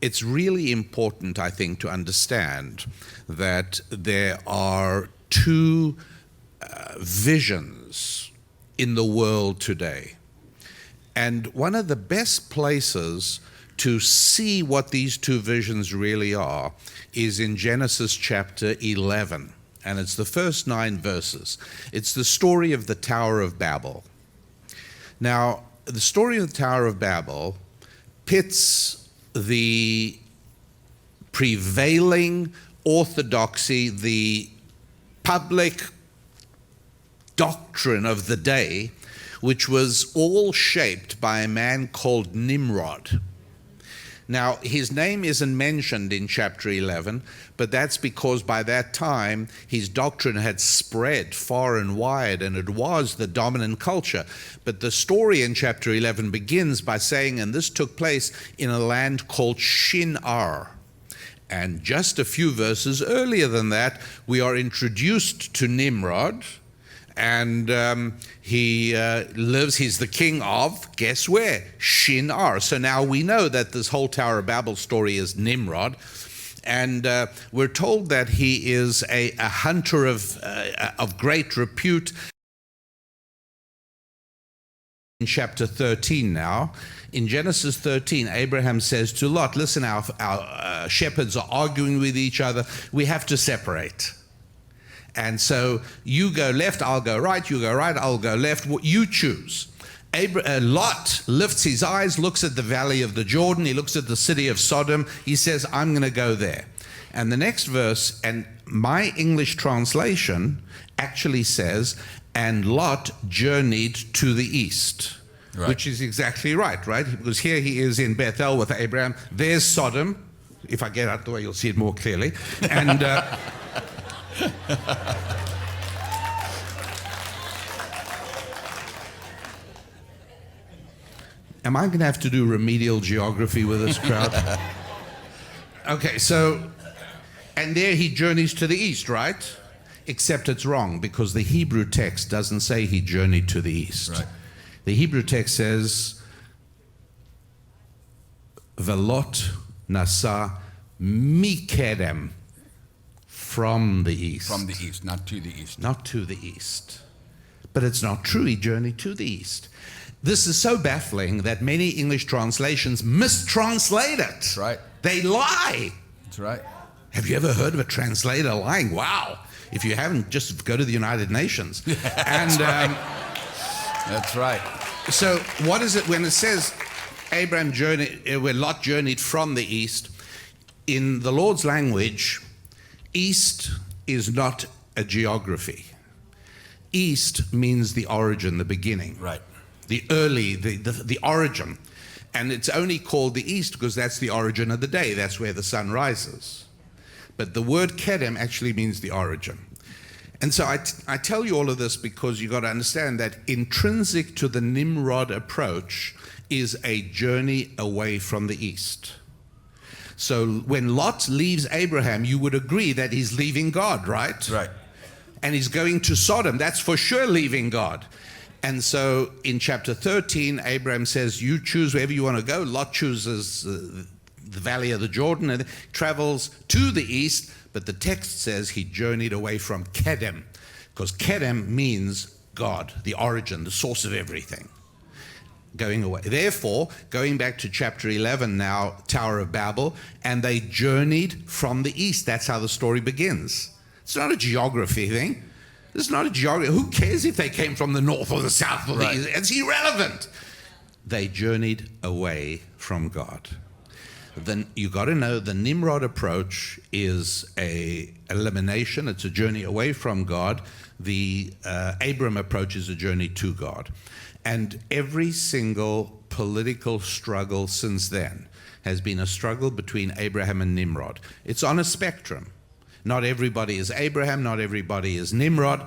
it's really important, I think, to understand that there are two visions in the world today. And one of the best places to see what these two visions really are is in Genesis chapter 11. And it's the first 9 verses. It's the story of the Tower of Babel. Now, the story of the Tower of Babel pits the prevailing orthodoxy, the public doctrine of the day, which was all shaped by a man called Nimrod. Now, his name isn't mentioned in chapter 11, but that's because by that time his doctrine had spread far and wide, and it was the dominant culture. But the story in chapter 11 begins by saying, and this took place in a land called Shinar. And just a few verses earlier than that, we are introduced to Nimrod, and he lives, he's the king of, guess where? Shinar. So now we know that this whole Tower of Babel story is Nimrod. And we're told that he is a hunter of great repute. In chapter 13 now, in Genesis 13, Abraham says to Lot, listen, our shepherds are arguing with each other. We have to separate. And so you go left, I'll go right, you go right, I'll go left, you choose. Lot lifts his eyes, looks at the valley of the Jordan, he looks at the city of Sodom, he says, I'm going to go there. And the next verse, and my English translation actually says, and Lot journeyed to the east. Right. Which is exactly right? Because here he is in Bethel with Abraham, there's Sodom. If I get out the way, you'll see it more clearly. And am I going to have to do remedial geography with this crowd? Okay, so, and there he journeys to the east, right? Except it's wrong, because the Hebrew text doesn't say he journeyed to the east. Right. The Hebrew text says, Velot nasa mikedem, from the east. From the east, not to the east. Not to the east. But it's not true, he journeyed to the east. This is so baffling that many English translations mistranslate it. That's right. They lie. That's right. Have you ever heard of a translator lying? Wow. If you haven't, just go to the United Nations. And that's right. So what is it when it says Abraham journeyed, when Lot journeyed from the east? In the Lord's language, east is not a geography. East means the origin, the beginning. Right. The early, the origin. And it's only called the east because that's the origin of the day. That's where the sun rises. But the word kedem actually means the origin. And so I tell you all of this because you've got to understand that intrinsic to the Nimrod approach is a journey away from the east. So when Lot leaves Abraham, you would agree that he's leaving God, right? Right. And he's going to Sodom. That's for sure leaving God. And so in chapter 13, Abraham says, you choose wherever you want to go. Lot chooses the valley of the Jordan and travels to the east. But the text says he journeyed away from Kedem, because Kedem means God, the origin, the source of everything. Going away. Therefore, going back to chapter 11 now, Tower of Babel, and they journeyed from the east. That's how the story begins. It's not a geography thing. It's not a geography. Who cares if they came from the north or the south or the east? It's irrelevant. They journeyed away from God. Then you got to know the Nimrod approach is a elimination. It's a journey away from God. The Abram approach is a journey to God. And every single political struggle since then has been a struggle between Abraham and Nimrod. It's on a spectrum. Not everybody is Abraham, not everybody is Nimrod.